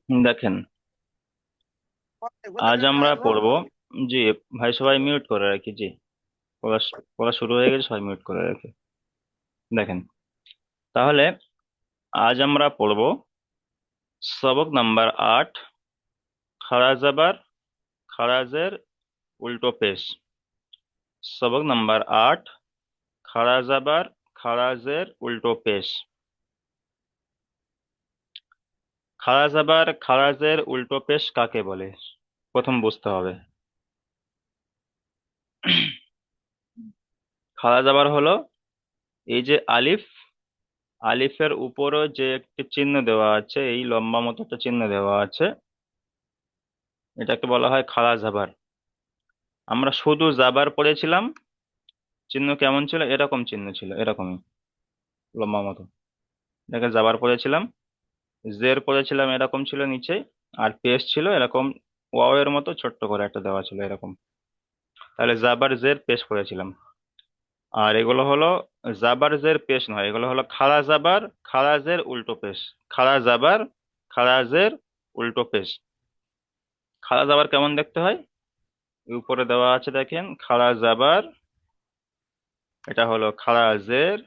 দেখেন, আজ আমরা পড়ব। জি ভাই, সবাই মিউট করে রাখি। জি, পড়া পড়া শুরু হয়ে গেছে, সবাই মিউট করে রাখি। দেখেন, তাহলে আজ আমরা পড়ব সবক নাম্বার 8, খাড়া জাবার খারাজের উল্টো পেশ। সবক নাম্বার 8, খাড়া জাবার খারাজের উল্টো পেশ। খাড়া জাবার খারাজের উল্টো পেশ কাকে বলে প্রথম বুঝতে হবে। খাড়া জাবার হলো এই যে আলিফ, আলিফের উপরও যে একটি চিহ্ন দেওয়া আছে, এই লম্বা মতো একটা চিহ্ন দেওয়া আছে, এটাকে বলা হয় খাড়া জাবার। আমরা শুধু জাবার পড়েছিলাম, চিহ্ন কেমন ছিল? এরকম চিহ্ন ছিল, এরকমই লম্বা মতো। এটাকে জাবার পড়েছিলাম। জের পড়েছিলাম, এরকম ছিল নিচে। আর পেশ ছিল এরকম, ওয়াও এর মতো ছোট্ট করে একটা দেওয়া ছিল এরকম। তাহলে জাবার জের পেশ পড়েছিলাম। আর এগুলো হলো জাবার জের পেশ নয়, এগুলো হলো খাড়া জাবার খাড়া জের উল্টো পেশ। খাড়া জাবার খাড়া জের উল্টো পেশ। খাড়া জাবার কেমন দেখতে হয়? এই উপরে দেওয়া আছে, দেখেন, খাড়া জাবার, এটা হলো খাড়া জের,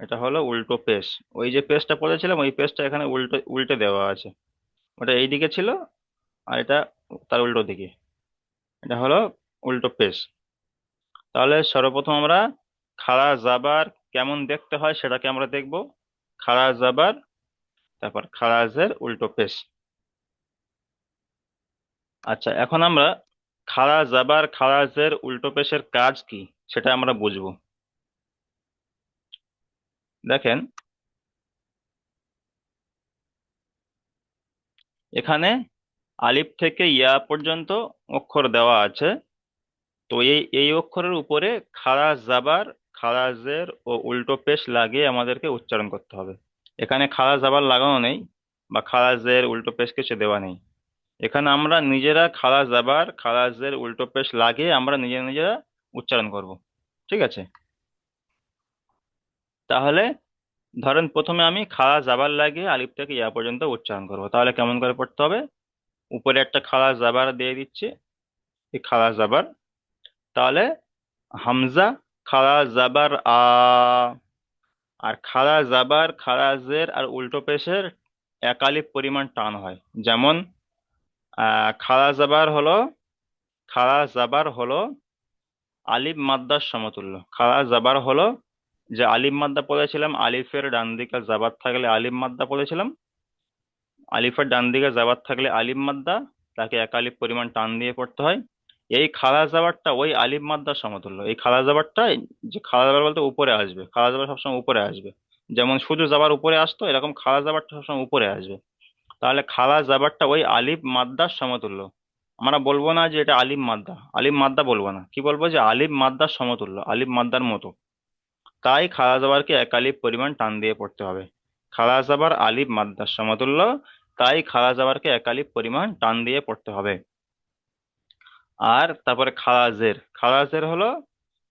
এটা হলো উল্টো পেশ। ওই যে পেশটা পড়েছিলাম, ওই পেশটা এখানে উল্টো উল্টে দেওয়া আছে। ওটা এই দিকে ছিল, আর এটা তার উল্টো দিকে। এটা হলো উল্টো পেশ। তাহলে সর্বপ্রথম আমরা খাড়া জাবার কেমন দেখতে হয় সেটাকে আমরা দেখব। খাড়া জাবার, তারপর খাড়া জের উল্টো পেশ। আচ্ছা, এখন আমরা খাড়া জাবার খাড়া জের উল্টো পেশের কাজ কি সেটা আমরা বুঝবো। দেখেন, এখানে আলিফ থেকে ইয়া পর্যন্ত অক্ষর দেওয়া আছে। তো এই এই অক্ষরের উপরে খাড়া জাবার খাড়া জের ও উল্টো পেশ লাগিয়ে আমাদেরকে উচ্চারণ করতে হবে। এখানে খাড়া জাবার লাগানো নেই, বা খাড়া জের উল্টো পেশ কিছু দেওয়া নেই। এখানে আমরা নিজেরা খাড়া জাবার খাড়া জের উল্টো পেশ লাগিয়ে আমরা নিজেরা নিজেরা উচ্চারণ করব। ঠিক আছে? তাহলে ধরেন প্রথমে আমি খাড়া জাবার লাগিয়ে আলিফ থেকে ইয়া পর্যন্ত উচ্চারণ করব। তাহলে কেমন করে পড়তে হবে? উপরে একটা খাড়া জাবার দিয়ে দিচ্ছি, এই খাড়া জাবার। তাহলে হামজা খাড়া জাবার আ। আর খাড়া জাবার খাড়া জের আর উল্টো পেশের একালিপ পরিমাণ টান হয়। যেমন খাড়া জাবার হলো, খাড়া জাবার হলো আলিফ মাদ্দার সমতুল্য। খাড়া জাবার হলো, যে আলিফ মাদ্দা পড়েছিলাম, আলিফের ডান দিকে জাবার থাকলে আলিফ মাদ্দা পড়েছিলাম, আলিফের ডান দিকে জাবার থাকলে আলিফ মাদ্দা, তাকে একালিপ পরিমাণ টান দিয়ে পড়তে হয়। এই খাড়া জাবারটা ওই আলিফ মাদ্দার সমতুল্য। এই খাড়া জাবারটা, যে খাড়া জাবার বলতে উপরে আসবে, খাড়া জাবার সবসময় উপরে আসবে। যেমন শুধু জাবার উপরে আসতো, এরকম খাড়া জাবারটা সবসময় উপরে আসবে। তাহলে খাড়া জাবারটা ওই আলিফ মাদ্দার সমতুল্য। আমরা বলবো না যে এটা আলিফ মাদ্দা, আলিফ মাদ্দা বলবো না, কি বলবো? যে আলিফ মাদ্দার সমতুল্য, আলিফ মাদ্দার মতো। তাই খাড়া জাবারকে এক আলিফ পরিমাণ টান দিয়ে পড়তে হবে। খাড়া জাবার আলিফ মাদ্দার সমতুল্য, তাই খাড়া জাবারকে এক আলিফ পরিমাণ টান দিয়ে পড়তে হবে। আর তারপরে খাড়া জের, খাড়া জের হলো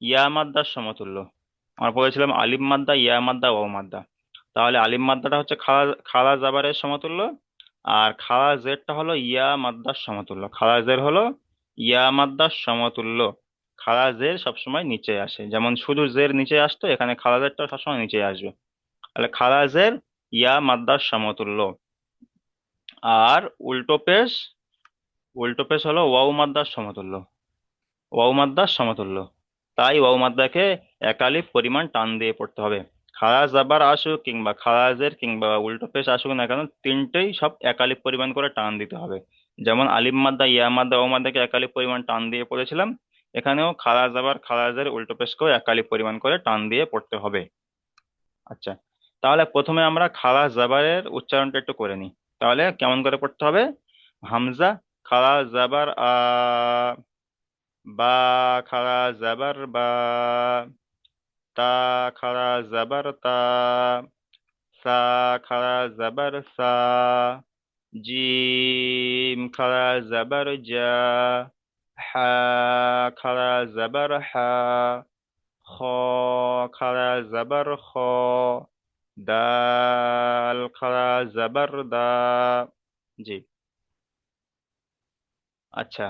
ইয়া মাদ্দার সমতুল্য। আমরা বলেছিলাম আলিফ মাদ্দা, ইয়া মাদ্দা, ওয়াও মাদ্দা। তাহলে আলিফ মাদ্দাটা হচ্ছে খাড়া খাড়া জাবারের সমতুল্য, আর খাড়া জেরটা হলো ইয়া মাদ্দার সমতুল্য। খাড়া জের হলো ইয়া মাদ্দার সমতুল্য। খাড়া জের সবসময় নিচে আসে, যেমন শুধু জের নিচে আসতো, এখানে খাড়া জেরটা সবসময় নিচে আসবে। তাহলে খাড়া জের ইয়া মাদ্দার সমতুল্য। আর উল্টো পেশ, উল্টো পেশ হলো ওয়াও মাদ্দার সমতুল্য, ওয়াও মাদ্দার সমতুল্য। তাই ওয়াও মাদ্দাকে একালিফ পরিমাণ টান দিয়ে পড়তে হবে। খাড়া জাবার আসুক কিংবা খাড়াজের কিংবা উল্টো পেশ আসুক না কেন, তিনটেই সব একালিফ পরিমাণ করে টান দিতে হবে। যেমন আলিফ মাদ্দা, ইয়া মাদ্দা, ওয়াও মাদ্দাকে একালিফ পরিমাণ টান দিয়ে পড়েছিলাম, এখানেও খাড়া জাবার খাড়াজের উল্টো পেশকেও একালিফ পরিমাণ করে টান দিয়ে পড়তে হবে। আচ্ছা, তাহলে প্রথমে আমরা খাড়া জাবারের উচ্চারণটা একটু করে নিই। তাহলে কেমন করে পড়তে হবে? হামজা খাড়া জাবার আ, বা খাড়া জাবার বা, তা খাড়া জাবার তা, সা খাড়া জাবার সা, জিম খাড়া জাবার জা, হা খাড়া জাবার হা, খ খাড়া জাবার খ, দাল খাড়া জাবার দা, জি। আচ্ছা,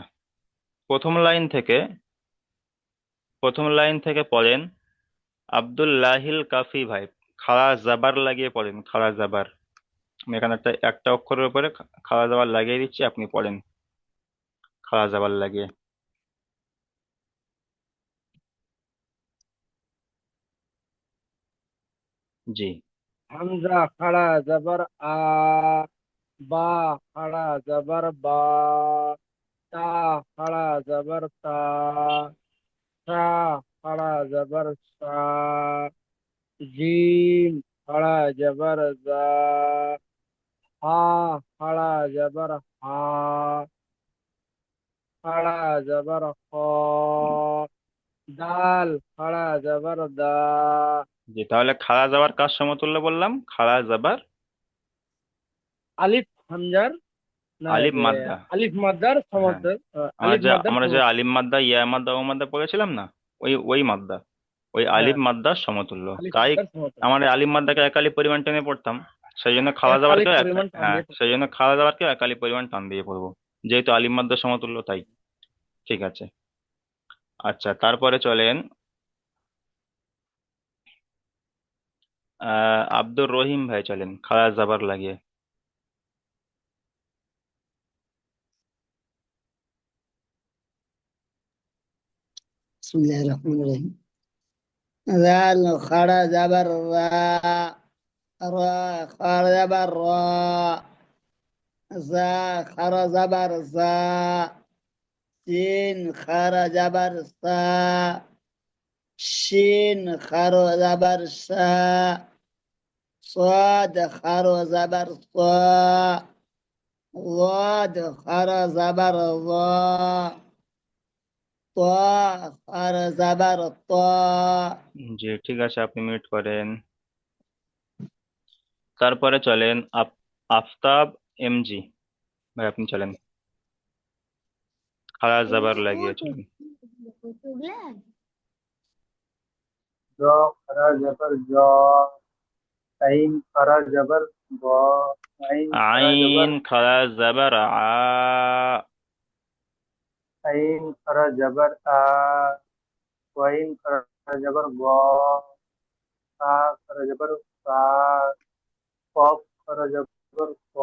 প্রথম লাইন থেকে প্রথম লাইন থেকে পড়েন আব্দুল্লাহিল কাফি ভাই। খাড়া জাবার লাগিয়ে পড়েন, খাড়া জাবার। আমি এখানে একটা একটা অক্ষরের উপরে খাড়া জাবার লাগিয়ে দিচ্ছি, আপনি পড়েন খাড়া জাবার লাগিয়ে। জি। হামজা খাড়া জবর আ, বা খাড়া জবর বা, তা খাড়া জবর তা, সা খাড়া জবর সা, জিম খাড়া জবর জা, হা খাড়া জবর হা, খাড়া জবর খ, দাল খাড়া জবর দা। জি, তাহলে খাড়া জাবার কার সমতুল্য বললাম? খাড়া জাবার আলিফ হামজার, না আলিফ যে মাদ্দা। আলিফ মাদ্দার হ্যাঁ, সমর্থক, আলিফ মাদ্দার আমরা যে সমর্থক। আলিম মাদ্দা, ইয়া মাদ্দা, ও মাদ্দা পড়েছিলাম না, ওই ওই মাদ্দা, ওই হ্যাঁ, আলিফ মাদ্দার সমতুল্য। আলিফ তাই মাদ্দার সমর্থক। আমার আলিফ মাদ্দাকে একালি পরিমাণ টেনে পড়তাম, সেই জন্য খাওয়া এক আলিফ দাওয়ারকেও পরিমাণ টান হ্যাঁ, দিয়ে সেই জন্য খাওয়া দাওয়ারকেও একালি পরিমাণ টান দিয়ে পড়বো, যেহেতু আলিফ মাদ্দার সমতুল্য তাই। ঠিক আছে। আচ্ছা, তারপরে চলেন আব্দুর রহিম ভাই, চলেন খাড়া জাবার লাগিয়ে। بسم الله الرحمن الرحيم. ذال خرج جبر را، را خرج جبر را، زا خرج جبر زا، سين خرج جبر سا، شين خرج جبر سا، صاد خرج جبر صا، ضاد خرج جبر ضا، طا خرج جبر طا. জি, ঠিক আছে, আপনি মিউট করেন। তারপরে চলেন আফতাব এমজি ভাই, আপনি চলেন খাড়া জাবার লাগিয়ে চলেন। জ খাড়া জবর জ, আইন খাড়া জবর ব, আইন খাড়া জবর আইন খাড়া জাবার আ। আইন খাড়া জবর আ, ওয়াইন খাড়া জবর ব, সা খাড়া জবর সা, কফ খাড়া জবর ক,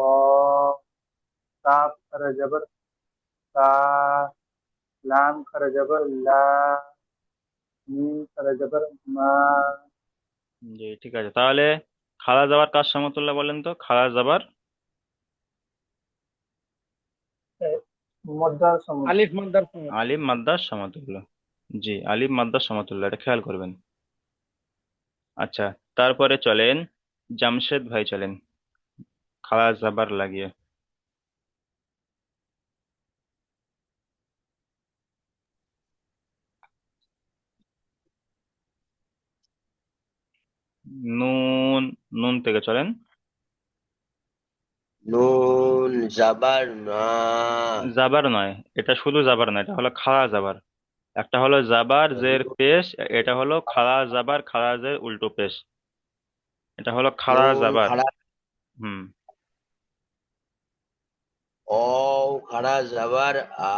কাফ খাড়া জবর কা, লাম খাড়া জবর লা, মিম খাড়া জবর মা। জি, ঠিক আছে, তাহলে খাড়া জাবার কার সমতুল্য বলেন তো? খাড়া জাবার মদ্দার সমতুল্য, আলিফ মাদ্দার সমতুল্য। আলিফ মাদ্দার সমতুল্য। জি, আলিফ মাদ্দার সমতুল্য, এটা খেয়াল করবেন। আচ্ছা, তারপরে চলেন জামশেদ ভাই, চলেন খাড়া জাবার লাগিয়ে। নুন, নুন থেকে চলেন। নুন জাবার না, জাবার নয়, এটা শুধু জাবার নয়, এটা হলো খাড়া জাবার। একটা হলো জাবার জের পেশ, এটা হলো খাড়া জাবার খাড়া জের উল্টো পেশ, এটা হলো খাড়া নুন জাবার। খাড়া, হুম। ও খাড়া জাবার আ,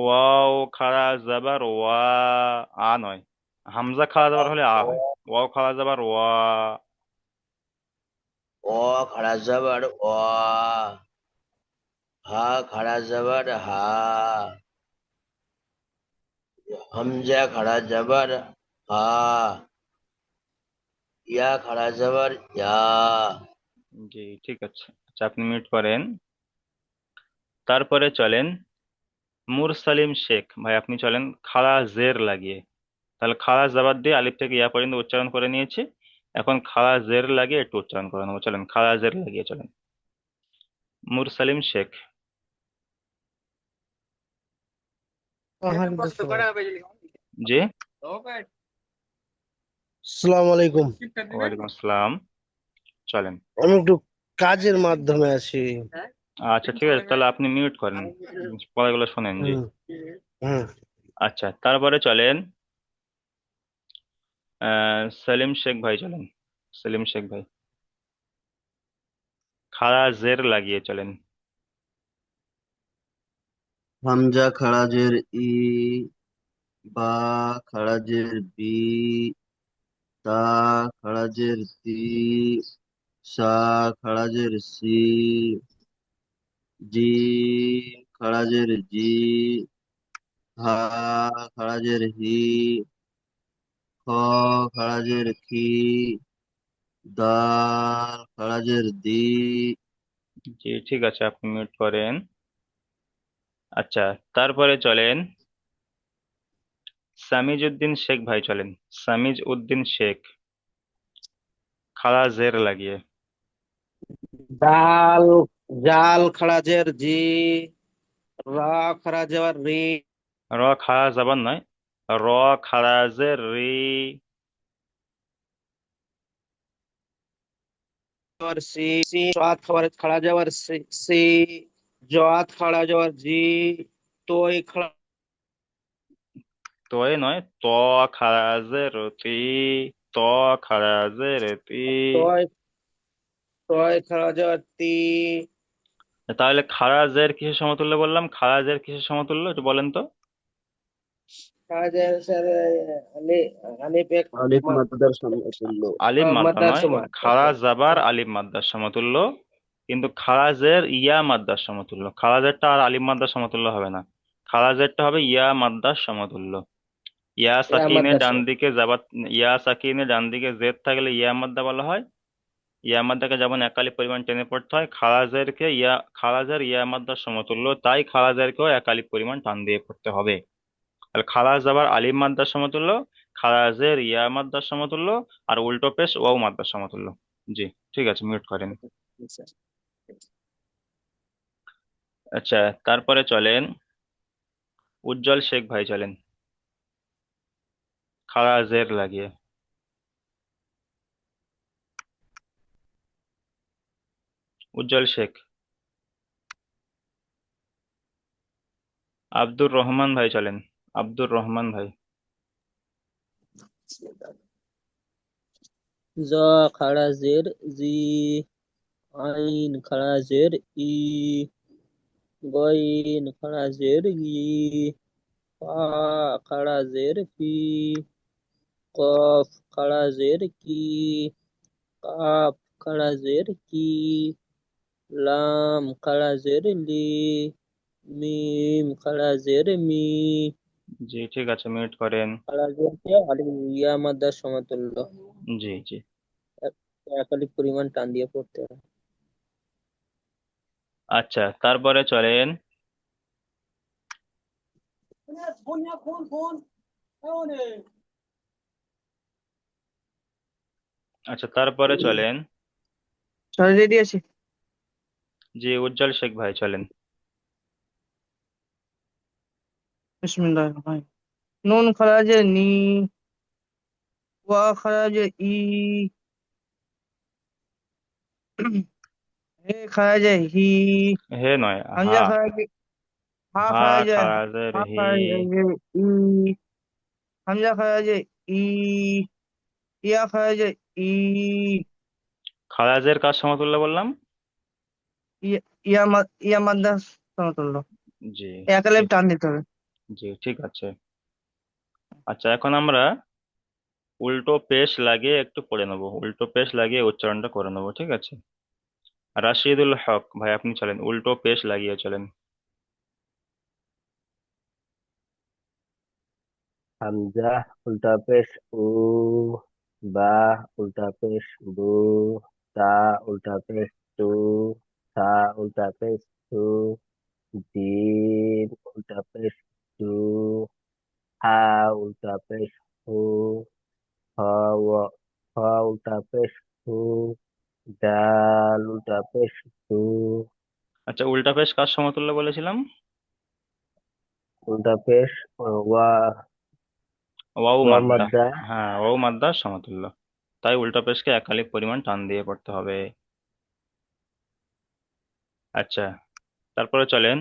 ওয়াও খাড়া জাবার ওয়া, আ নয়। হামজা খাড়া জাবার হলে আ ও হয়। ওয়াও খাড়া জাবার ওয়া। ও খাড়া জাবার অ, হা খাড়া জাবার হা, হামজা খাড়া জাবার হা, ইয়া খাড়া জাবার ইয়া। জি, ঠিক আছে। আচ্ছা, আপনি মিউট করেন। তারপরে চলেন মুরসালিম শেখ ভাই, আপনি চলেন খাড়া জের লাগিয়ে। তাহলে খাড়া জাবার দিয়ে আলিফ থেকে ইয়া পর্যন্ত উচ্চারণ করে নিয়েছি, এখন খাড়া জের লাগিয়ে একটু উচ্চারণ করে নেবো, চলেন খাড়া জের লাগিয়ে চলেন মুরসালিম শেখ। জি। আসসালামু আলাইকুম। ওয়ালাইকুম আসসালাম, চলেন। আমি একটু কাজের মাধ্যমে আছি। আচ্ছা, ঠিক আছে, তাহলে আপনি মিউট করেন, পরেগুলো শোনেন। জি। হুম হুম। আচ্ছা, তারপরে চলেন সেলিম শেখ ভাই, চলেন সেলিম শেখ ভাই খাড়া জের লাগিয়ে চলেন। হামজা খারাজের ই, বা খারাজের বি, তা খারাজের তি, সা খারাজের সি, জিম খারাজের জি, হা খারাজের হি, খ খারাজের খি, দাল খারাজের দি। জি ঠিক আছে, আপনি মিউট করেন। আচ্ছা, তারপরে চলেন সামিজ উদ্দিন শেখ ভাই, চলেন সামিজ উদ্দিন শেখ, খাড়া জের লাগিয়ে। দাল জাল খারাজের জি, রা খারাজের রি, র খাড়া যাবার নয়, র খাড়া জের রি। और सी जॉत खड़ा जबर सी जॉत खड़ा जबर जी तोय खड़ा তো এ নয়, ত খাড়া জের তি, ত খাড়া জের তি। तोय तोय खड़ा जबर ती তাহলে খাড়া জের কিসের সমতুল্য বললাম? খাড়া জের কিসের সমতুল্য একটু বলেন তো। खड़ा जबर सर अली अली पे আলিফ মাদ্দার সমতুল্য। আলিফ মাদ্দা मदर নয়, समाज খাড়া জাবার আলিফ মাদ্দার সমতুল্য। কিন্তু খাড়াজের ইয়া মাদ্দার সমতুল্য, খাড়াজেরটা আর আলিফ মাদ্দার সমতুল্য হবে না। খাড়াজেরটা হবে ইয়া মাদ্দার সমতুল্য। ইয়া या সাকিনে मदर ডান समाज দিকে যাবার, ইয়া সাকিনে ডান দিকে জেদ থাকলে ইয়া মাদ্দা বলা হয়। ইয়া মাদ্দাকে যেমন একালি পরিমাণ টেনে পড়তে হয়, খাড়াজেরকে ইয়া, খাড়াজের ইয়া মাদ্দার সমতুল্য, তাই খাড়াজেরকেও একালি পরিমাণ টান দিয়ে পড়তে হবে। তাহলে খাড়াজ আবার আলিফ মাদ্দার সমতুল্য, খাড়াজের ইয়া মাদ্দার সমতুল্য, আর উল্টো পেশ ওয়াও মাদ্দার সমতুল্য। জি ঠিক আছে, মিউট করেন। আচ্ছা, তারপরে চলেন উজ্জ্বল শেখ ভাই, চলেন খাড়া জের লাগিয়ে। উজ্জ্বল শেখ। আব্দুর রহমান ভাই, চলেন আব্দুর রহমান ভাই। জ খাড়া জের জি, আইন খাড়া জের ই, গইন খাড়া জের গি, পা খাড়া জের পি, কফ খাড়া জের কি, কাপ খাড়া জের কি, লাম খাড়া জের লি, মিম খাড়া জের মি। জি ঠিক আছে, মিউট করেন। খাড়া জেরকে আলিফ ইয়া মাদ্দার সমতুল্য, জি জি। একালিক পরিমাণ টান দিয়ে পড়তে হয়। আচ্ছা, তারপরে চলেন আচ্ছা তারপরে চলেন রেডি আছে জি উজ্জ্বল শেখ ভাই, চলেন। বিসমিল্লাহির রহমানির রহিম নুন খারাজের নি ওয়া খারাজের ই হে খারাজের হি হে নয়, হা। হামজা খারাজের হা হা খারাজের খাড়াজের হা হি। খারাজের ই হামজা খারাজের ই ইয়া খারাজের ই খাড়াজের কার সমতুল্য বললাম? ইয়া মাদ্দা সমতুল্য জি একালে ঠিক। টান দিতে হবে জি ঠিক আছে। আচ্ছা, এখন আমরা উল্টো পেশ লাগিয়ে একটু পড়ে নেবো, উল্টো পেশ লাগিয়ে উচ্চারণটা করে নেবো, ঠিক আছে? রাশিদুল হক ভাই, আপনি চলেন উল্টো পেশ লাগিয়ে চলেন। হামজা উল্টা পেশ উ, বা উল্টা পেশ বু, তা উল্টা পেশ তু, সা উল্টা পেশ তু, জিম উল্টা পেশ জু, হা উল্টা পেশ হু, হ ও- হ উল্টা পেশ হু, ডাল উল্টা পেশ দু। আচ্ছা, উল্টা পেশ কার সমতুল্য বলেছিলাম? উল্টা পেশ ওয়া, ওয়াও ওয়া মাদ্দা। মাদ্দা। হ্যাঁ, ওয়াও মাদ্দার সমতুল্য, তাই উল্টা পেশকে একালিক পরিমাণ টান দিয়ে পড়তে হবে। আচ্ছা, তারপরে চলেন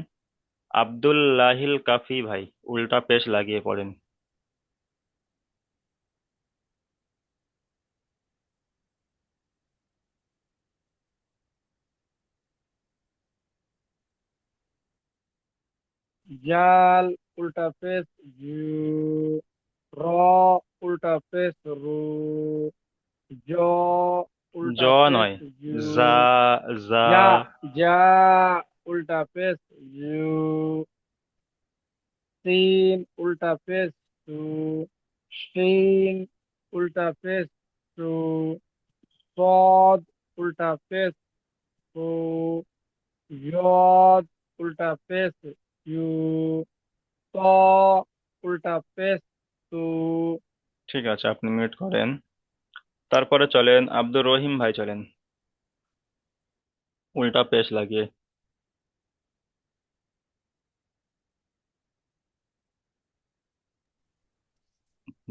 আব্দুল্লাহিল কাফি ভাই, উল্টা পেশ লাগিয়ে পড়েন। জাল উল্টা পেশ জু, র উল্টা পেশ রু, জ জ উল্টা পেশ নয়, জু, জা, জা। যা যা উল্টা পেশ জু, সিন উল্টা পেশ সু, শিন উল্টা পেশ সু, صاد উল্টা পেশ সু, ইয়দ উল্টা পেশ ইউ, ত উল্টা পেশ তু। ঠিক আছে, আপনি মিউট করেন। তারপরে চলেন আব্দুর রহিম ভাই, চলেন উল্টা পেশ লাগিয়ে।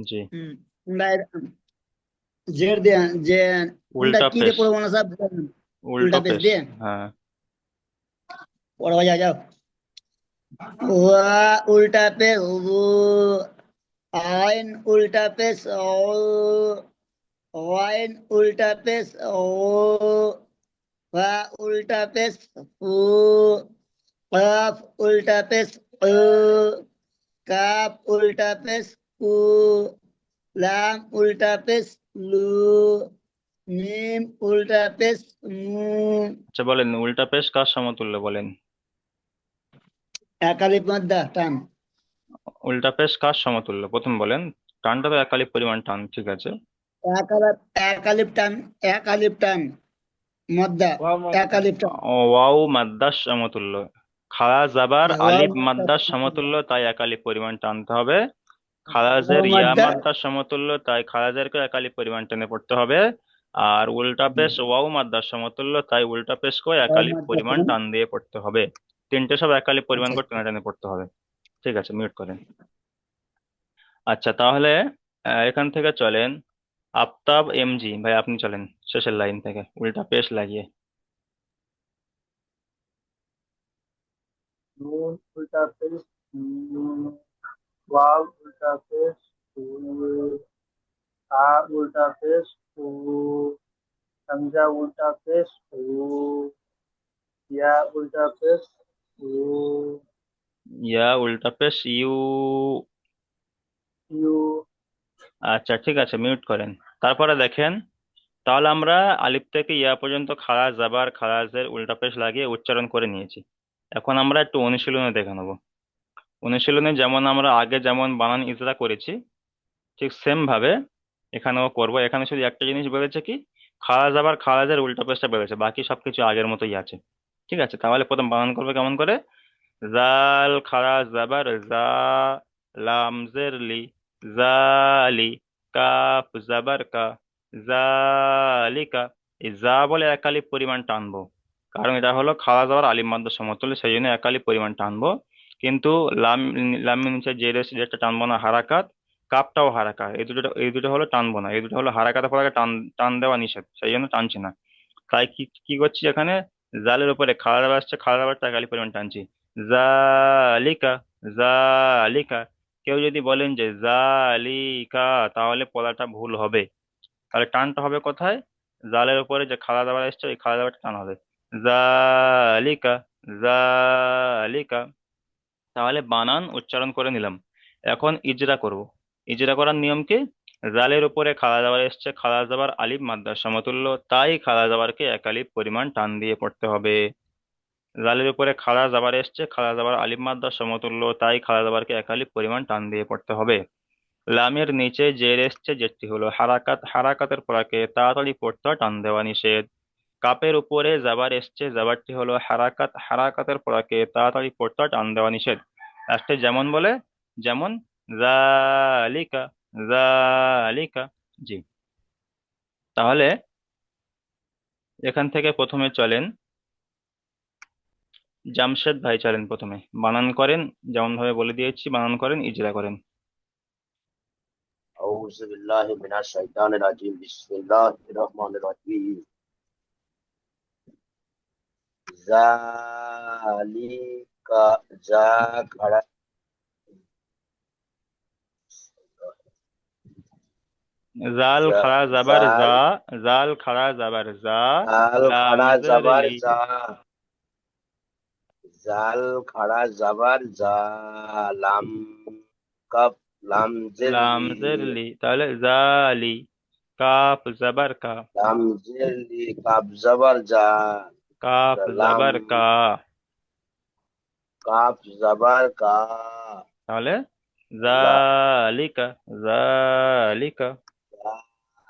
জি, জের দিয়ে যে কোনটা উল্টা কি পেশ, দিয়ে পড়বো না স্যার? উল্টো উল্টা পেশ পেশ। দিয়ে হ্যাঁ, পড়া যাও যাও। ওয়া উল্টা পেশ উ, আইন উল্টা পেশ ও, ওয়াইন উল্টা পেশ ও, ফা উল্টা পেশ ফু, কাফ উল্টা পেশ উ, কাপ উল্টা পেশ কু, লাম উল্টা পেশ লু, মিম উল্টা পেশ মু। আচ্ছা বলেন, উল্টা পেশ কার সমতুল্য বলেন? একালিপ মাদ্দা টান। উল্টা পেশ কার সমতুল্য প্রথম বলেন। টানটা তো একালিপ পরিমাণ টান, ঠিক আছে। একালিপ টান, একালিপ টান মদ্দা, ওয়া মাদ্দা। একালিপ টান। ওয়াও মাদ্দার সমতুল্য, খাড়া জাবার ওয়াও আলিফ মাদ্দা, মাদ্দার সমতুল্য, তাই একালিপ পরিমাণ টানতে হবে। খারাজের ওয়াও ইয়া মাদ্দা, মাদ্দার সমতুল্য, তাই খারাজেরকে একালিপ পরিমাণ টেনে পড়তে হবে। আর উল্টা পেশ ওয়াও মাদ্দার সমতুল্য, তাই উল্টা পেশকেও ওয়াও একালিপ মাদ্দা পরিমাণ টান। টান দিয়ে পড়তে হবে। তিনটে সব একালিপ পরিমাণ আচ্ছা করে টেনে টেনে পড়তে হবে। ঠিক আছে, মিউট করেন। আচ্ছা তাহলে এখান থেকে চলেন আফতাব এমজি ভাই, আপনি চলেন শেষের লাইন থেকে উল্টা পেশ লাগিয়ে। নুন উল্টা পেশ নুন, ওয়াও উল্টা পেশ উ, আ উল্টা পেশ উ, হামজা উল্টা পেশ উ, ইয়া উল্টা পেশ উ, ইয়া উল্টা পেশ ইউ। ইউ। আচ্ছা ঠিক আছে, মিউট করেন। তারপরে দেখেন, তাহলে আমরা আলিফ থেকে ইয়া পর্যন্ত খাড়া জাবার খারাজের উল্টা পেশ লাগিয়ে উচ্চারণ করে নিয়েছি। এখন আমরা একটু অনুশীলনে দেখে নেবো। অনুশীলনে যেমন আমরা আগে যেমন বানান ইজরা করেছি, ঠিক সেম ভাবে এখানেও করব। এখানে শুধু একটা জিনিস বলেছে কি, খাড়া জাবার খারাজের উল্টা পেশটা বলেছে, বাকি সবকিছু আগের মতোই আছে। ঠিক আছে, তাহলে প্রথম বানান করবে কেমন করে? জাল খাড়া জাবার জা, লাম জের লি, জালি, কাফ জাবার কা, জালিকা। এই যা বলে একালিপ পরিমাণ টানবো, কারণ এটা হলো খাওয়া দাওয়ার আলিম মাদ্দা সমতুল্য, সেই জন্য একালিপ পরিমাণ টানবো। কিন্তু লাম, লামের নিচে যে রেশ যেটা টানবো না হারাকাত, কাপটাও হারাকা, এই দুটো হলো টানবো না, এই দুটো হলো হারাকাত পড়াকে টান টান দেওয়া নিষেধ, সেই জন্য টানছি না। তাই কি কি করছি এখানে, জালের উপরে খাড়া দাবার আসছে, খাড়া দাবারটা একালি পরিমাণ টানছি। জালিকা, জালিকা। কেউ যদি বলেন যে জালিকা, তাহলে পড়াটা ভুল হবে। তাহলে টানটা হবে কোথায়? জালের উপরে যে খাড়া দাবার আসছে, ওই খাড়া দাবারটা টান হবে। জালিকা, জালিকা। তাহলে বানান উচ্চারণ করে নিলাম। এখন ইজরা করব। ইজরা করার নিয়ম কি? জালের উপরে খাড়া জাবার এসছে, খাড়া জাবার আলিফ মাদ্দার সমতুল্য, তাই খাড়া জাবারকে এক আলিফ পরিমাণ টান দিয়ে পড়তে হবে। জালের উপরে খাড়া জাবার এসছে, খাড়া জাবার আলিফ মাদ্দার সমতুল্য, তাই খাড়া জাবারকে এক আলিফ পরিমাণ টান দিয়ে পড়তে হবে। লামের নিচে জের এসছে, যেটি হলো হারাকাত, হারাকাতের পরাকে তাড়াতাড়ি পড়তে হয়, টান দেওয়া নিষেধ। কাপের উপরে জাবার এসছে, জাবারটি হলো হারাকাত, হারাকাতের পরাকে তাড়াতাড়ি পড়তে হয়, টান দেওয়া নিষেধ। লাস্টে যেমন বলে, যেমন জালিকা, জালিকা। জি, তাহলে এখান থেকে প্রথমে চলেন জামশেদ ভাই, চলেন প্রথমে বানান করেন, যেমন ভাবে বলে দিয়েছি বানান করেন, ইজরা করেন। أعوذ بالله من الشيطان الرجيم بسم الله الرحمن الرحيم ذلك যা খাড়া জাল খাড়া জাবার জাল জা, জাল খাড়া জাবার জা, জাল লাম খাড়া জের জাবার লি, যা, জাল খাড়া জাবার যা, লাম কাপ লাম জের লাম লি, জের লি, তাহলে জালি। কাফ জাবার কা, লাম জের লি কাপ জাবার যা, কাফ লাম জাবার কা, কাপ জাবার কা, তাহলে লা জালিকা, জালিকা।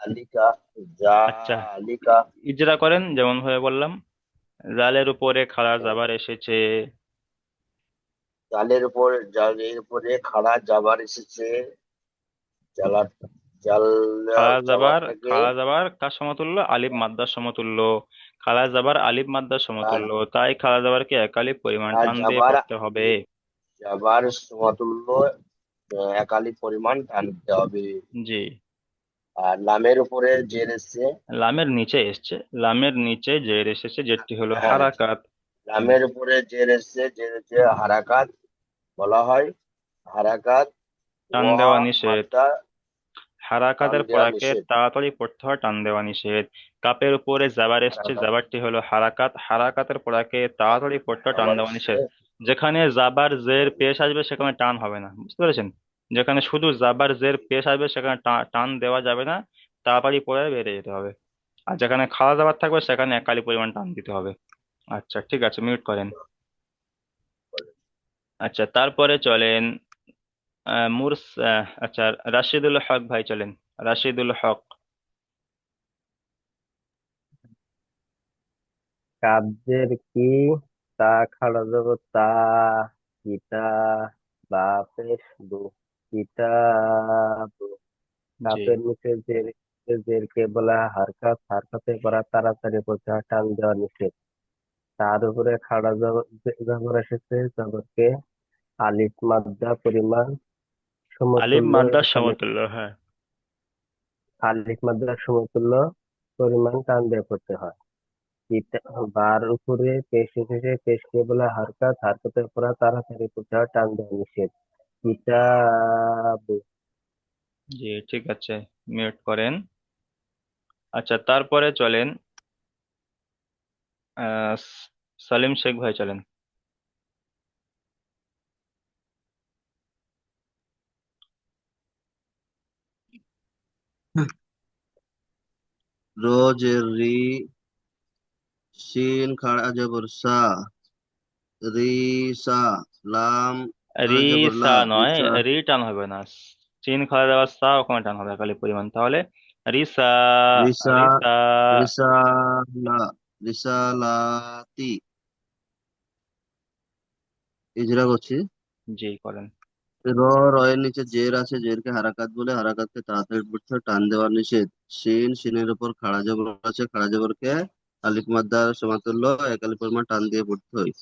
জালিকা, আচ্ছা, জালিকা। ইজরা করেন যেমন ভাবে বললাম। জালের উপরে খাড়া জাবার এসেছে। জালের উপরে খাড়া জাবার এসেছে। জালা জাল জাবারটাকে খাড়া জাবার কার সমতুল্য? আলিফ মাদ্দার সমতুল্য। খাড়া জাবার আলিফ মাদ্দার আর সমতুল্য, তাই খাড়া জাবারকে একালিফ পরিমাণ আর টান দিয়ে জাবার পড়তে হবে। জাবার সমতুল্য একালি পরিমাণ টান দিতে হবে। জি। আর লামের উপরে জের এসছে। লামের নিচে এসছে, লামের নিচে জের এসেছে, যেটি হলো হ্যাঁ, হারাকাত। লামের উপরে জের এসছে, জের হচ্ছে হারাকাত বলা হয়। হারাকাত টান ওয়া দেওয়া নিষেধ। মাদ্দা টান হারাকাতের দেওয়া পড়াকে নিষেধ। তাড়াতাড়ি পড়তে হয়, টান দেওয়া নিষেধ। কাপের উপরে জাবার এসছে, হারাকাত জাবারটি হলো হারাকাত। হারাকাতের পড়াকে তাড়াতাড়ি পড়তে হয়, টান আবার দেওয়া এসছে। নিষেধ। যেখানে জাবার জের পেশ আসবে সেখানে টান হবে না, বুঝতে পেরেছেন? যেখানে শুধু জাবার জের পেশ আসবে সেখানে টান দেওয়া যাবে না, তাড়াতাড়ি পড়ে বেড়ে যেতে হবে। আর যেখানে খাড়া জাবার থাকবে সেখানে একালি পরিমাণ টান দিতে হবে। আচ্ছা, ঠিক আছে, মিউট করেন। আচ্ছা, তারপরে চলেন আচ্ছা, রাশিদুল হক ভাই চলেন। রাশিদুল হক। কাব্যের কি, তা খাড়া যাব তা, কিতা, বা পেশ বু, কিতাব। জি। কাপের নিচে জের, জেরকে বলা হয় হারকাত, হারকাতে করা তাড়াতাড়ি পড়তে হয়, টান দেওয়া নিষেধ। তার উপরে খাড়া জবর এসেছে, জবরকে আলিফ মাদ্দা পরিমাণ আলিফ সমতুল্য মাদ্রাস একালি, সমতুল্য, হ্যাঁ। আলিফ মাদ্দার সমতুল্য পরিমাণ টান দিয়ে পড়তে হয়। বার উপরে পেশ এসেছে, পেশকে বলা হারকাত, হারকাতের পরা তাড়াতাড়ি পড়তে হয়, টান দেওয়া নিষেধ। কিতাব। জি, ঠিক আছে, মিউট করেন। আচ্ছা, তারপরে চলেন আহ সালিম শেখ ভাই চলেন। রোজের রি, শিন খাড়া জবর সা, রিসা, লাম খাড়া জবর রিসা লা, নয়, রিসা, রি টান হবে না। চিন খাওয়া দেওয়া সা, ওখানে টান হবে একালি পরিমাণ, তাহলে রিসা। রিসা, রিসা। রিসালা, রিসালাতি। ইজরা করছি। জি, করেন। র, রয়ের নিচে জের আছে, জেরকে হারাকাত বলে, হারাকাতকে তাড়াতাড়ি পড়তে হয়, টান দেওয়ার নিষেধ। শিন, শিনের উপর খাড়া জবর আছে, খাড়া জবরকে আলিফ মাদ্দার সমাতুল্য একালি পরিমাণ টান দিয়ে পড়তে হয়।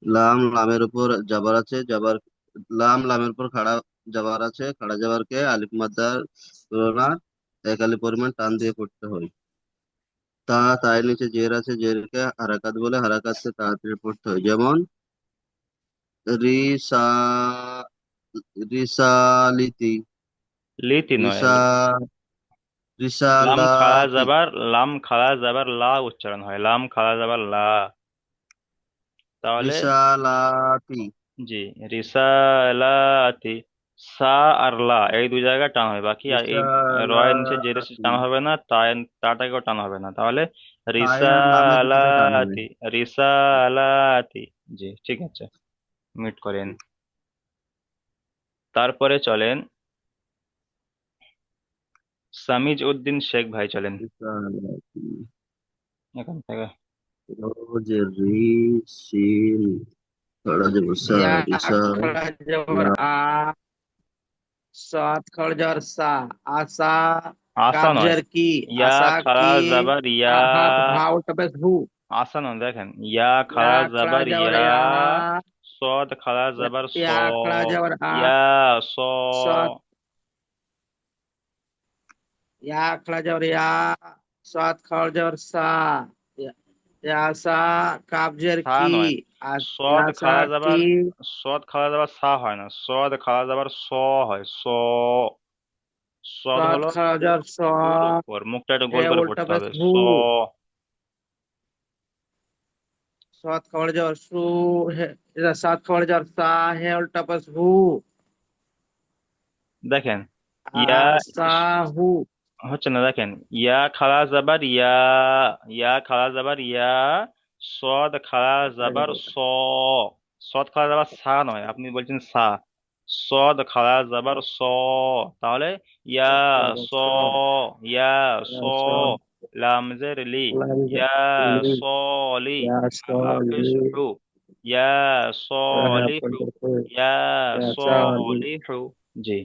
লাম, লামের উপর জাবার আছে, জাবার, লাম লামের উপর খাড়া জাবার আছে, খাড়া জাবারকে আলিফ মাদ্দার তুলনা একালি পরিমাণ টান দিয়ে পড়তে হয়। তা, তায়ের নিচে জের আছে, জেরকে হারাকাত বলে, হারাকাতকে তাড়াতাড়ি পড়তে হয়। যেমন রিসা, রিসালিতি, লিতি নয়, রিসা, লাম খাড়া রিসালাতি। যাবার, লাম খাড়া যাবার লা উচ্চারণ হয়, লাম খাড়া যাবার লা। তাহলে রিসালাতি, জি, রিসালাতি। সা আর লা এই দুই জায়গায় টান হবে, বাকি আর এই রয়ের নিচে যে রেশে রিসালাতি। টান হবে না, তাটাকেও টান হবে না, তাহলে তায়ে আর লামে দুটোতে টান হবে। রিসালাতি। রিসালাতি। জি, ঠিক আছে, মিট করেন। তারপরে চলেন সামিজ উদ্দিন শেখ ভাই চলেন রিসালাতি। এখান থেকে। রোজের রি, শিন খাড়া জবর সা, या রিসা, खड़ा जबर লা, आ, सात खड़ जबर सा, आशा, আসা নয়, काबजर की, ইয়া आशा খাড়া की, যাবার ইয়া। हाथ भाव टपस हु, আসা নয়, দেখেন, ইয়া या খাড়া खड़ा যাবার जबर ইয়া। या, সদ খাড়া যাবার স। या खड़ा जबर आ, ইয়া স। सात, या खड़ा जबर या, सात खड़ जबर सा, या सा, काबजर সা की, নয়, সদ आशा খাড়া की, যাবার, সদ খাড়া যাবার সা হয় না, সদ খাড়া যাবার স হয়, স। সদ सात হলো खड़ा जबर सा, উর উপর, মুখটা একটু গোল है করে उल्टा পড়তে बस হবে, স। हु, सात खबर जबर सु है, এটা সাত খবর জবর সা হে উল্টা পেশ হু, দেখেন ইয়া সাহু। হচ্ছে না, দেখেন ইয়া খাড়া জাবার ইয়া, ইয়া খাড়া জাবার ইয়া, সদ খাড়া জাবার স, সদ খাড়া জাবার সা নয়, আপনি বলছেন সা, সদ খাড়া জাবার স, তাহলে ইয়া স, ইয়া স, লামজের লি, ইয়া স লি, পেশ হু, ইয়া স লি হু, ইয়া স লি হু। জি,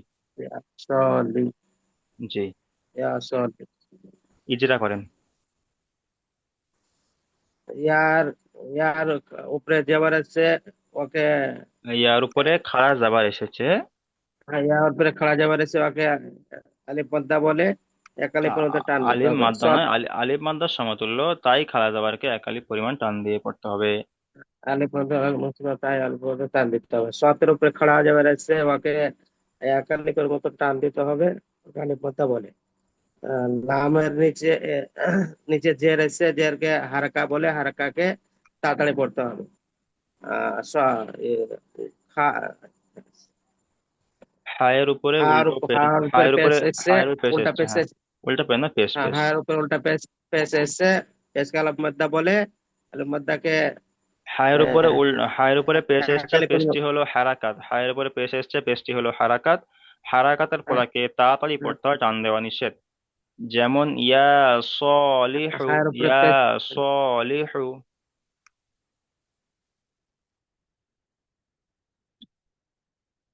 জি, ইজরা করেন। ইয়ার ইয়ার উপরে জবর আছে ওকে, ইয়ার উপরে খাড়া জাবার এসেছে, ইয়ার উপরে খাড়া জবর আছে ওকে আলিফ মাদ্দা বলে, এক আলিফের মধ্যে টান দিতে আলিফ হবে মাদ্দা সৎ। নয়, আলিফ মাদ্দার সমতুল্য, তাই খাড়া জাবারকে এক আলিফ পরিমাণ টান দিয়ে পড়তে হবে। আলিফ মাদ্দা তাই আলিফের মধ্যে টান দিতে হবে। সতের উপরে খাড়া জবর আছে ওকে এক আলিফের মতো টান দিতে হবে, ওকে আলিফ মাদ্দা বলে। লামের নিচে নিচে জের এসে জেরকে হারকা বলে, হারকাকে তাড়াতাড়ি পড়তে হবে। আহ এ, খা- হায়ের উপরে হার উল্টো হার উপরে হায়ের উপরে পেশ এসছে, হায়ের উপরে পেশ উল্টা এসছে, পেশ হ্যাঁ উল্টা পেশ না, পেশ হ্যাঁ পেশ। হায়ের উপরে উল্টা পেশ পেশ এসছে, পেশকে আলিফ মাদ্দা বলে। আলিফ মাদ্দাকে হায়ের উপরে পেশ এসছে, একালি পেশটি হলো হারাকাত, হায়ের উপরে পেশ এসছে, পেশটি হলো হারাকাত, হারাকাতের পরাকে তাড়াতাড়ি পড়তে হয়, টান দেওয়া নিষেধ। যেমন ইয়া সলিহু, হায়ের উপরে ইয়া পেশ। সলিহু।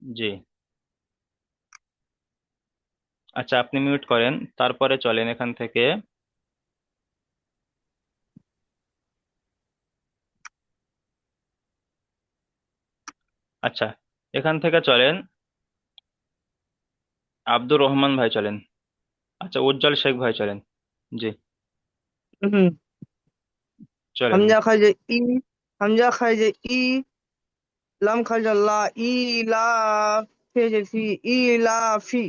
জি, আচ্ছা আপনি মিউট করেন, তারপরে চলেন এখান থেকে। আচ্ছা, এখান থেকে চলেন আব্দুর রহমান ভাই চলেন, আচ্ছা উজ্জ্বল শেখ ভাই চলেন। জি, হুম, চলেন। হামজা খাই যে ই, হামজা খাই যে ই, লাম খাই যে লা, ই লা, ফে যে ফি, ই লা ফি,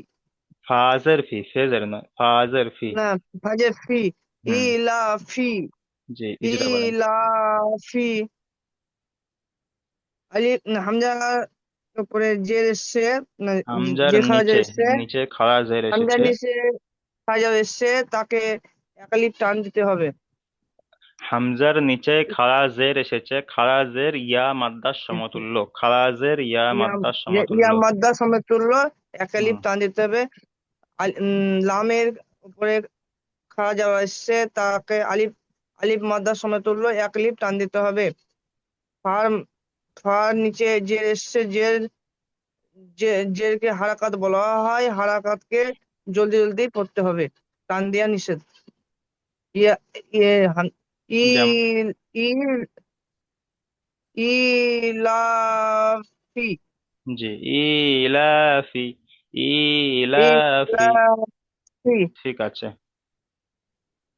ফাজের ফি, ফেজের নয়, ফাজের ফি। না ফাজে ফি, ই হুম, লা ফি, জি, ই ইজরা করেন। লা ফি, আলিফ হামজা উপরে জের এসছে, না হামজার যে খাওয়া নিচে, এসছে, নিচে খাড়া জের হামজা এসেছে, নিচে খাজা এসছে, তাকে একালিপ টান দিতে হবে। হামজার নিচে খাড়া জের এসেছে, খাড়া জের ইয়া মাদ্দার সমতুল্য, খাড়া জের ইয়া ইয়া মাদ্দার ইয়া সমতুল্য। মাদ্দা সমতুল্য একালিপ হুম, টান দিতে হবে। লামের উপরে খাওয়া যাওয়া এসছে, তাকে আলিফ আলিফ মাদ্দা সমতুল্য একালিপ টান দিতে হবে। ফার ফার নিচে জের এসছে, জেরকে হারাকাত বলা হয়, হারাকাতকে জলদি জলদি পড়তে হবে, টান দেওয়া নিষেধ। ইয়া ইয়ে হাম- ই যেমন ই ইলাফি, জি, ইলাফি, ইলাফি। ইলাফি। ঠিক আছে,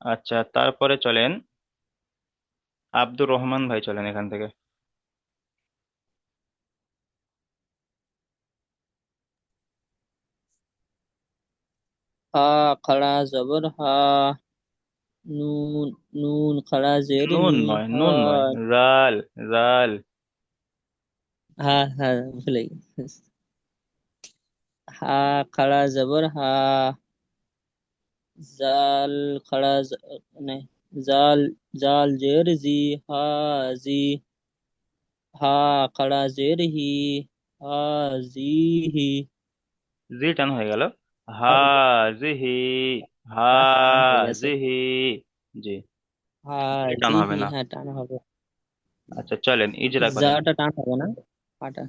আচ্ছা তারপরে চলেন আব্দুর রহমান ভাই চলেন এখান থেকে। হা খাড়া জবর হা, নুন নুন খাড়া জের নুন নি, নয়, হা। নুন নয়, জাল, জাল। হ্যাঁ হ্যাঁ ভুলে গেছি। হা খাড়া জবর হা, জাল খাড়া नहीं, জাল জাল জের জি, হা জি, হা খাড়া জের হি, হা জি হি। জি টান হয়ে গেল, আর হাজিহি, টান হয়ে গেছে, হাজিহি। জি, হা জি টান জি হবে হি, না। হ্যাঁ টান হবে। আচ্ছা চলেন ইজরা করেন। জাটা টান হবে না, হাটা।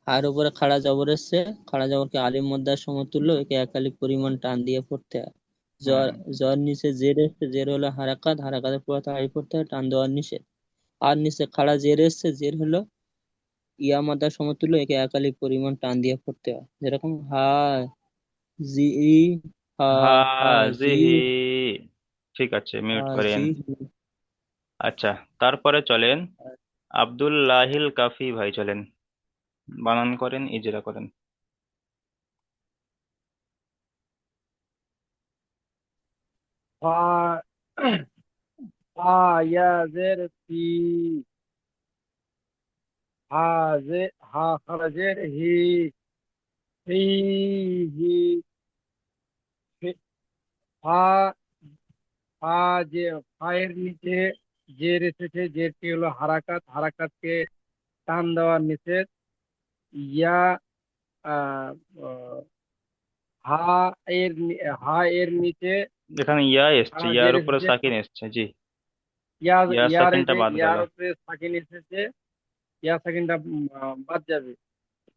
আর উপরে খাড়া জবর এসছে, খাড়া জবরকে আলিফ মাদ্দার সমতুল্য, একে একালিক পরিমাণ টান দিয়ে পড়তে হয়। জ্বর, হুম, জ্বর নিচে জের এসছে, জের হলো হারাকাত, হারাকাতের পুরো তাড়াতাড়ি পড়তে হয়, টান দেওয়ার নিষেধ। আর নিচে খাড়া জের এসছে, জের হলো ইয়া মাদ্দার সমতুল্য, একে একালিক পরিমাণ টান দিয়ে পড়তে হয়, যেরকম হা জি, হা, হা জি, হাজিহি। ঠিক আছে, হা মিউট করেন। জি। আচ্ছা, তারপরে চলেন আব্দুল্লাহিল কাফি ভাই চলেন, বানান করেন, ইজরা করেন। ফা ফা ইয়া জের ফি, হা যে হা খারাজের হি, হি, হি, হি, হা, হা যে ফায়ের নিচে জের এসেছে, জেরটি হলো হারাকাত, হারাকাতকে টান দেওয়া নিষেধ। ইয়া আহ, আহ, হা হা এর নিচে এখানে ইয়া এসছে, খাড়া ইয়ার জের উপরে এসেছে, সাকিন এসছে, জি। ইয়ার ইয়ার ইয়ার সাকিনটা এসে বাদ গেল। ইয়ার উপরে সাকিন এসেছে, ইয়া সাকিনটা বাদ যাবে।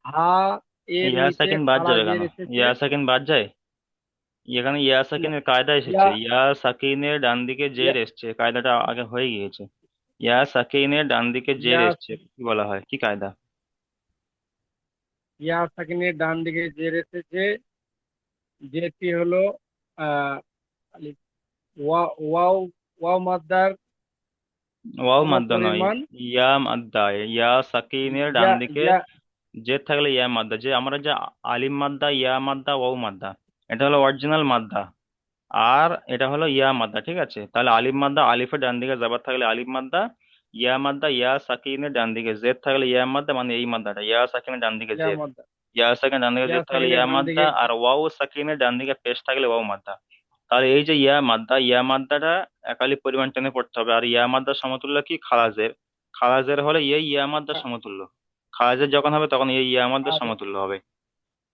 হা এর ইয়া নিচে সাকিন বাদ খাড়া যাবে কেন? জের এসেছে। ইয়া সাকিন বাদ যায়? এখানে ইয়া না, সাকিনের কায়দা ইয়া এসেছে, ইয়া সাকিনের ডান দিকে ইয়া জের এসছে, কায়দাটা আগে হয়ে গিয়েছে। ইয়া সাকিনের ডান দিকে জের ইয়া এসছে, কি বলা হয়, কি কায়দা? ইয়া সাকিনের ডান দিকে জের এসেছে, যেটি হলো আহ আলিফ। ওয়াও ওয়াও মাদ্দার ওয়াও মাদ্দা নয়, সমপরিমাণ। ইয়া মাদ্দা। ইয়া সাকিনের ডান ইয়া দিকে ইয়া জের থাকলে ইয়া মাদ্দা, যে আমরা যে আলিম মাদ্দা, ইয়া মাদ্দা, ওয়াও মাদ্দা, এটা হলো অরিজিনাল মাদ্দা। আর এটা হলো ইয়া মাদ্দা, ঠিক আছে? তাহলে আলিফ মাদ্দা, আলিফের ডান দিকে জাবার থাকলে আলিফ মাদ্দা, ইয়া মাদ্দা, ইয়া সাকিনের ডান দিকে জের থাকলে ইয়া মাদ্দা, মানে এই মাদ্দাটা ইয়া সাকিনের ডান দিকে ইয়া জের। মাদ্দা, ইয়া সাকিনের ডান দিকে ইয়া জের থাকলে সাকিনের ইয়া ডান মাদ্দা, দিকে আর ওয়াও সাকিনের ডান দিকে পেশ থাকলে ওয়াও মাদ্দা। তাহলে এই যে ইয়া মাদ্দা, ইয়া মাদ্দাটা একালি পরিমাণ টেনে পড়তে হবে। আর ইয়া মাদ্দার সমতুল্য কি? খালাজের। খালাজের হলে এই ইয়া মাদ্দার সমতুল্য। খালাজের যখন হবে তখন এই ইয়া মাদ্দার আর সমতুল্য হবে।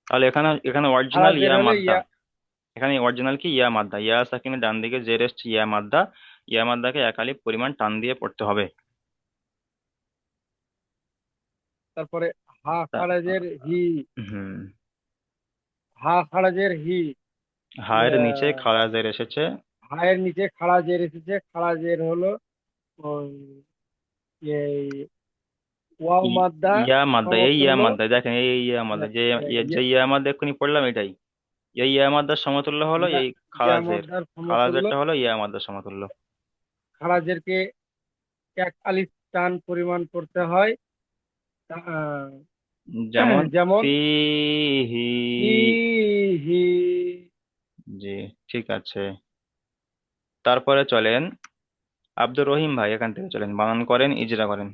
তাহলে এখানে এখানে অরিজিনাল খারাজের ইয়া হলে মাদ্দা। ইয়া। এখানে অরিজিনাল কি? ইয়া মাদ্দা। ইয়া সাকিনের ডান দিকে জের এসছে, ইয়া মাদ্দা। ইয়া মাদ্দাকে একালি পরিমাণ টান দিয়ে পড়তে হবে। তারপরে হা তা- খারাজের হি, হুম। হা খারাজের হি, হায়ের নিচে খাড়া জের এসেছে। হায়ের নিচে খাড়া জের এসেছে, খাড়া জের হলো ওই এই ওয়াও মাদ্দা ইয়া মাদ্দা, এই ইয়া সমতুল্য। মাদ্দা দেখেন, এই ইয়া মাদ্দা, যে যে ইয়া মাদ্দা এক্ষুনি পড়লাম এটাই। এই ইয়া মাদ্দার সমতুল্য হলো ইয়া এই ইয়া খালাজের। মাদ্দার সমতুল্য। খালাজেরটা হলো ইয়া মাদ্দার সমতুল্য। খারাজেরকে এক আলিফ টান পরিমাণ করতে হয়। যেমন যেমন ফিহি। হি, হি। জি, ঠিক আছে। তারপরে চলেন আব্দুর রহিম ভাই, এখান থেকে চলেন, বানান করেন, ইজরা করেন।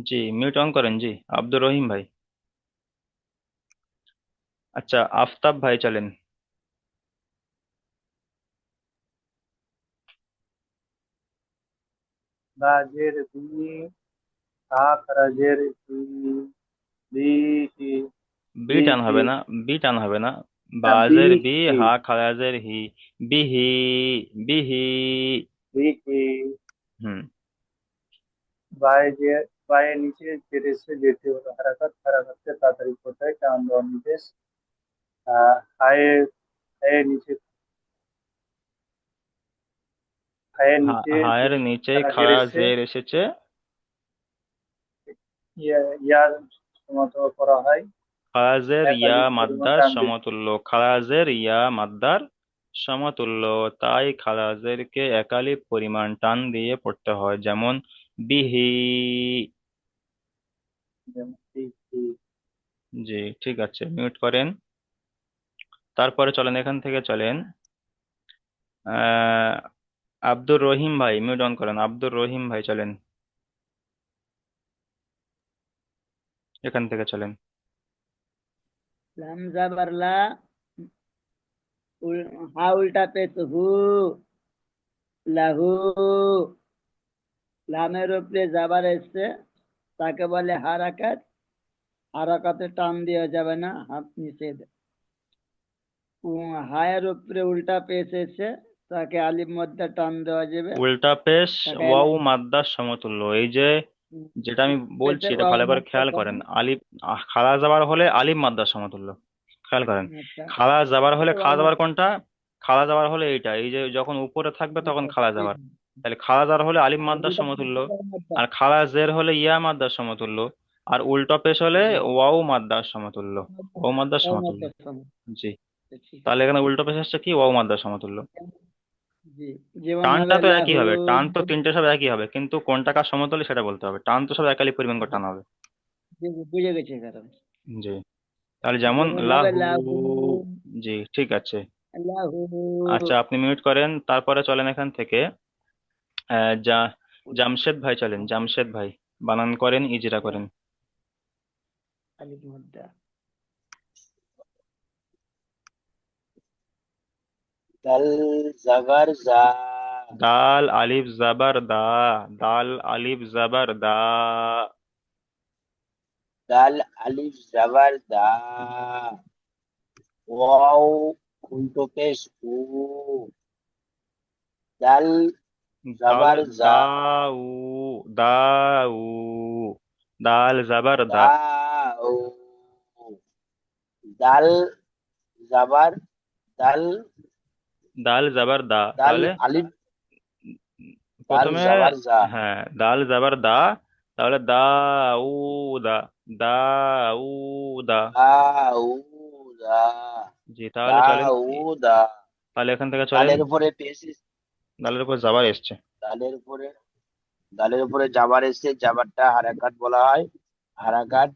জি, মিউট অন করেন, জি আব্দুর রহিম ভাই। আচ্ছা, আফতাব ভাই চলেন। বাজের বি, হা খারাজের হি, বি, হি, বি বি, টান হি, হবে না, বি টান হবে না। বি, বাজের বি, হি, হা খারাজের হি। বিহি। বিহি। বি, হি। হুম। বায়ে বায়ের নিচে জের এসে, যেটি হলো হারাকাত, হারাকাতকে তাড়াতাড়ি করতে হয়, টান দেওয়ার নির্দেশ। হায়ের হায়ের নিচে, হায়ের নিচে হায়ের যে নিচে খাড়া জের খাড়া এসে জের এসেছে। ইয়ার সমান্তরাল করা হয়, খারাজের এক ইয়া আলিফ পরিমাণ মাদ্দার টান দিতে। সমতুল্য। খারাজের ইয়া মাদ্দার সমতুল্য। তাই খারাজেরকে একালি পরিমাণ টান দিয়ে পড়তে হয়, যেমন বিহি। যেমন এই জি, ঠিক আছে, মিউট করেন। তারপরে চলেন, এখান থেকে চলেন আহ আব্দুর রহিম ভাই, মিউট অন করেন, আব্দুর রহিম ভাই চলেন, এখান থেকে চলেন। লাম জাবার লা, হা উল্টা পেশ হু, লাহু। লামের উপরে জাবার এসছে, তাকে বলে হারাকাত। হারাকাতে টান দেওয়া যাবে না, হাত নিষেধ। হায়ের উপরে উল্টা পেশ এসছে, তাকে আলিফ মধ্যে টান দেওয়া যাবে। উল্টা পেশ তাকে ওয়াও মাদ্দার সমতুল্য। এই যে যেটা আমি বলছি, পেশে এটা ওয়াও ভালো করে মাদ্দা খেয়াল করেন। সমান। আলিফ খাড়া যাবার হলে আলিফ মাদ্দার সমতুল্য। খেয়াল করেন, আচ্ছা, খাড়া যাবার হলে, ওয়াও খাড়া যাবার মাদ্দা। কোনটা? খাড়া যাবার হলে এইটা, এই যে যখন উপরে থাকবে তখন খাড়া যাবার। তাহলে খাড়া যাবার হলে আলিফ আর মাদ্দার উল্টা সমতুল্য। পেশে ওয়াও মাদ্দা। আর খাড়া জের হলে ইয়া মাদ্দার সমতুল্য। আর উল্টো পেশ হলে জি, ওয়াও মাদ্দার সমতুল্য। ওয়াও মাদ্দার ওয়াও সমতুল্য। মাদ্দা সমান। জি। ঠিক তাহলে আছে। এখানে উল্টো পেশ আসছে কি? ওয়াও মাদ্দার সমতুল্য। জি, যেমন টানটা হবে তো একই লাহু। হবে, টান তো তিনটে সব একই হবে, কিন্তু কোনটা কার সমতলে সেটা বলতে হবে। টান তো সব একালি পরিমাণ করে টান হবে। বুঝে গেছে কারণ। জি। তাহলে যেমন যেমন হবে লাহু। লাহু। জি, ঠিক আছে। লাহু। আচ্ছা, আপনি মিউট করেন। তারপরে চলেন এখান থেকে জামশেদ ভাই চলেন, জামশেদ ভাই বানান করেন, ইজরা করেন। আলিফ মাদ্দা দাল জাবার জা, দাল আলিফ জাবার দা, দাল আলিফ জাবার দা, দাল আলিফ জাবার দা, ওয়াও উল্টো পেশ উ, দাল দাল জাবার জা, দাউ, দাউ, দাল জাবার দা, দাউ, দাল জাবার দাল, দাল জাবার দা। দাল তাহলে আলিফ, দাল প্রথমে, জাবার জা, হ্যাঁ, দাল জাবার দা, তাহলে দাউদা, দাউদা। দাউদা, জি, তাহলে চলেন, দাউদা। তাহলে এখান থেকে চলেন। দালের উপরে পেশ দালের উপর জাবার এসছে। দালের উপরে, দালের উপরে জাবার এসে জাবারটা হারাকাত বলা হয়। হারাকাত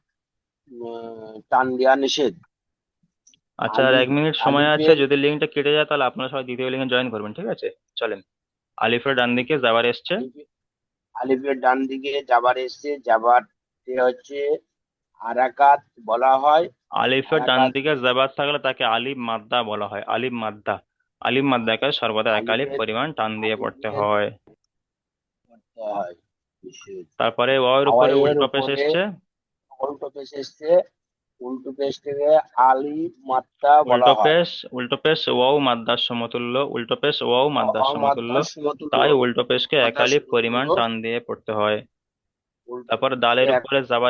টান দেওয়া নিষেধ। আচ্ছা, আর আলিফ, 1 মিনিট সময় আছে, আলিফের, যদি লিঙ্কটা কেটে যায় তাহলে আপনারা সবাই দ্বিতীয় লিঙ্কে জয়েন করবেন, ঠিক আছে? চলেন, আলিফের ডান দিকে জাবার এসছে। আলিফের ডান দিকে জাবার এসছে, জাবারটি হচ্ছে হারাকাত বলা হয়। আলিফের ডান হারাকাত দিকে জাবার থাকলে তাকে আলিফ মাদ্দা বলা হয়, আলিফ মাদ্দা। আলিফ মাদ্দাকে সর্বদা এক আলিফ আলিফের, পরিমাণ টান দিয়ে পড়তে আলিফের হয়। করতে হয় বিশেষ। তারপরে ওয়াওয়ের উপরে হাওয়াইয়ের উল্টো পেশ উপরে এসছে। উল্টো পেশ এসছে, উল্টো পেশ থেকে আলিফ মাত্রা বলা উল্টো হয়। পেশ, উল্টো পেশ ওয়াও মাদ্দার সমতুল্য, উল্টো পেশ ওয়াও মাদ্দার সমতুল্য, মাত্রার সমতুল্য, তাই উল্টো পেশকে এক মাত্রার আলিফ সমতুল্য, পরিমাণ টান দিয়ে পড়তে হয়। উল্টো তারপর পেশকে দালের এক উপরে জাবার